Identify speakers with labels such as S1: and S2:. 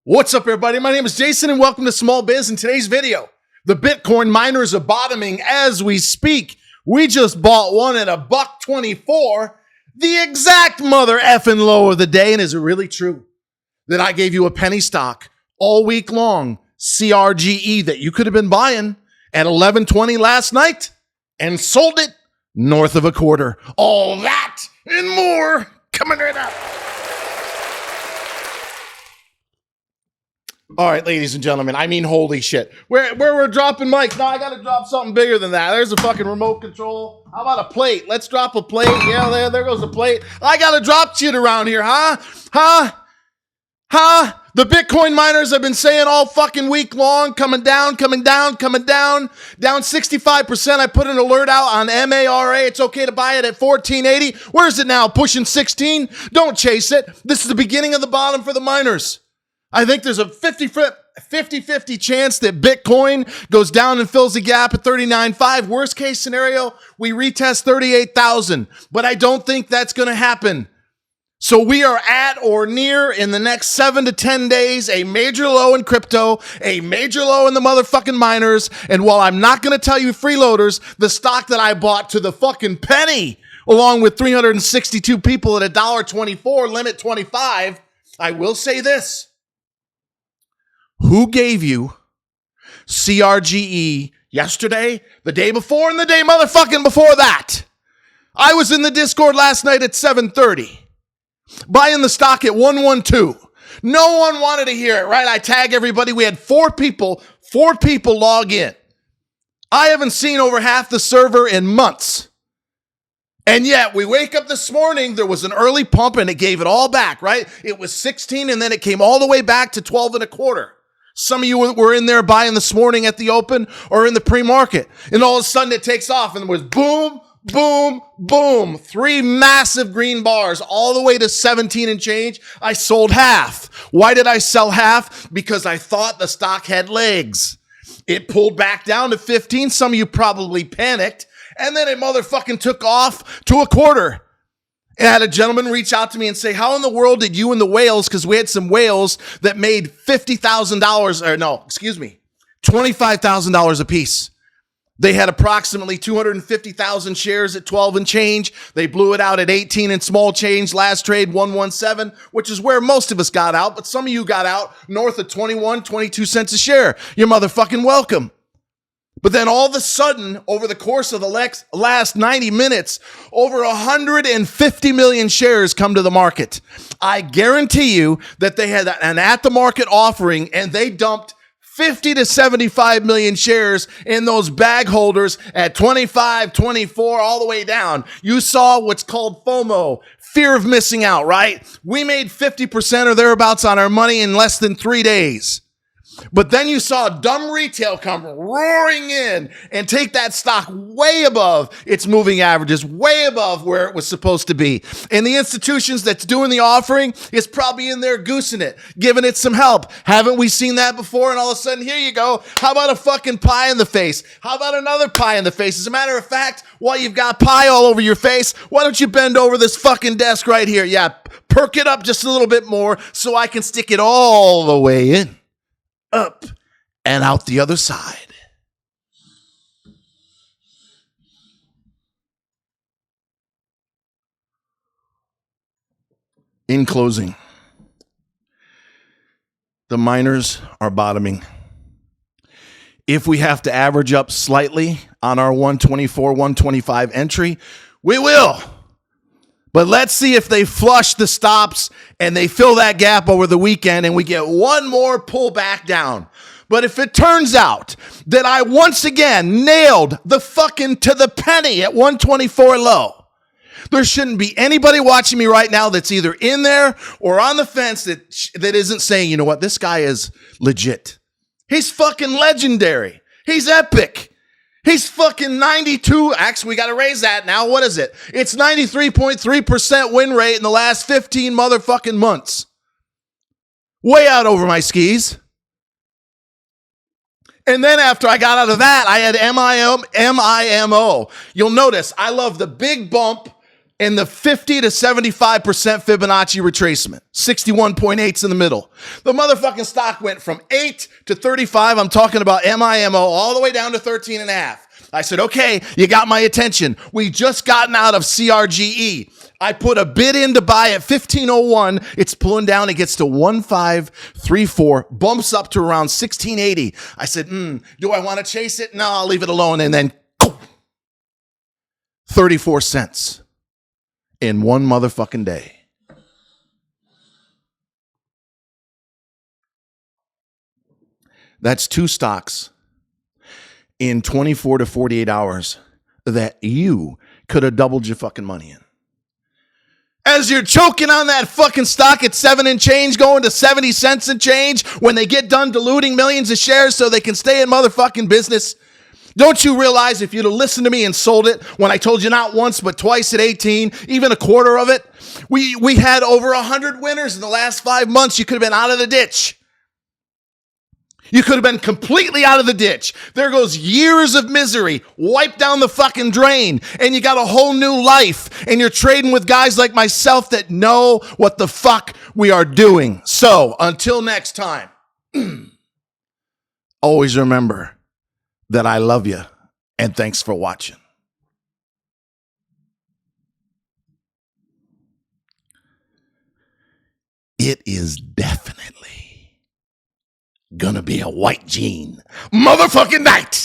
S1: What's up, everybody? My name is Jason, and welcome to Small Biz. In today's video, the Bitcoin miners are bottoming as we speak. We just bought one at $1.24, the exact mother effing low of the day. And is it really true that I gave you a penny stock all week long, CRGE, that you could have been buying at $11.20 last night and sold it north of a quarter? All that and more coming right up. All right, ladies and gentlemen, I mean, holy shit. Where we're dropping mics. Now I got to drop something bigger than that. There's a fucking remote control. How about a plate? Let's drop a plate. Yeah, there goes a plate. I got to drop shit around here, huh? The Bitcoin miners have been saying all fucking week long, coming down, down 65%. I put an alert out on MARA. It's okay to buy it at 1480. Where is it now? Pushing 16? Don't chase it. This is the beginning of the bottom for the miners. I think there's a 50-50 chance that Bitcoin goes down and fills the gap at 39.5. Worst case scenario, we retest 38,000. But I don't think that's going to happen. So we are at or near, in the next 7 to 10 days, a major low in crypto, a major low in the motherfucking miners. And while I'm not going to tell you freeloaders, the stock that I bought to the fucking penny, along with 362 people at $1.24, limit 25, I will say this. Who gave you CRGE yesterday, the day before, and the day motherfucking before that? I was in the Discord last night at 7:30, buying the stock at 112. No one wanted to hear it, right? I tag everybody. We had four people log in. I haven't seen over half the server in months. And yet we wake up this morning, there was an early pump and it gave it all back, right? It was 16 and then it came all the way back to 12 and a quarter. Some of you were in there buying this morning at the open or in the pre-market. And all of a sudden it takes off and it was boom, boom, boom. 3 massive green bars all the way to 17 and change. I sold half. Why did I sell half? Because I thought the stock had legs. It pulled back down to 15. Some of you probably panicked. And then it motherfucking took off to a quarter. And I had a gentleman reach out to me and say, how in the world did you and the whales, because we had some whales that made $25,000 a piece. They had approximately 250,000 shares at 12 and change. They blew it out at 18 and small change. Last trade, 117, which is where most of us got out. But some of you got out north of 21, 22 cents a share. You're motherfucking welcome. But then all of a sudden, over the course of the last 90 minutes, over 150 million shares come to the market. I guarantee you that they had an at-the-market offering and they dumped 50 to 75 million shares in those bag holders at 25, 24, all the way down. You saw what's called FOMO, fear of missing out, right? We made 50% or thereabouts on our money in less than 3 days. But then you saw dumb retail come roaring in and take that stock way above its moving averages, way above where it was supposed to be. And the institutions that's doing the offering is probably in there goosing it, giving it some help. Haven't we seen that before? And all of a sudden, here you go. How about a fucking pie in the face? How about another pie in the face? As a matter of fact, while you've got pie all over your face, why don't you bend over this fucking desk right here? Yeah, perk it up just a little bit more so I can stick it all the way in, up, and out the other side. In closing, the miners are bottoming. If we have to average up slightly on our 124, 125 entry, we will. But let's see if they flush the stops and they fill that gap over the weekend and we get one more pullback down. But if it turns out that I once again nailed the fucking to the penny at 124 low, there shouldn't be anybody watching me right now that's either in there or on the fence that isn't saying, you know what, this guy is legit. He's fucking legendary. He's epic. He's fucking 92. Actually, we got to raise that now. What is it? It's 93.3% win rate in the last 15 motherfucking months. Way out over my skis. And then after I got out of that, I had MIMO. You'll notice I love the big bump in the 50 to 75% Fibonacci retracement. 61.8's in the middle. The motherfucking stock went from 8 to 35. I'm talking about MIMO all the way down to 13 and a half. I said, okay, you got my attention. We just gotten out of CRGE. I put a bid in to buy at 1501. It's pulling down. It gets to 1534, bumps up to around 1680. I said, do I want to chase it? No, I'll leave it alone. And then 34 cents in one motherfucking day. That's two stocks in 24 to 48 hours that you could have doubled your fucking money in. As you're choking on that fucking stock at 7 and change, going to 70 cents and change when they get done diluting millions of shares so they can stay in motherfucking business. Don't you realize if you'd have listened to me and sold it when I told you not once but twice at 18, even a quarter of it, we had over 100 winners in the last 5 months. You could have been out of the ditch. You could have been completely out of the ditch. There goes years of misery, wiped down the fucking drain, and you got a whole new life, and you're trading with guys like myself that know what the fuck we are doing. So, until next time, always remember that I love you, and thanks for watching. It is definitely gonna be a white jean motherfucking night.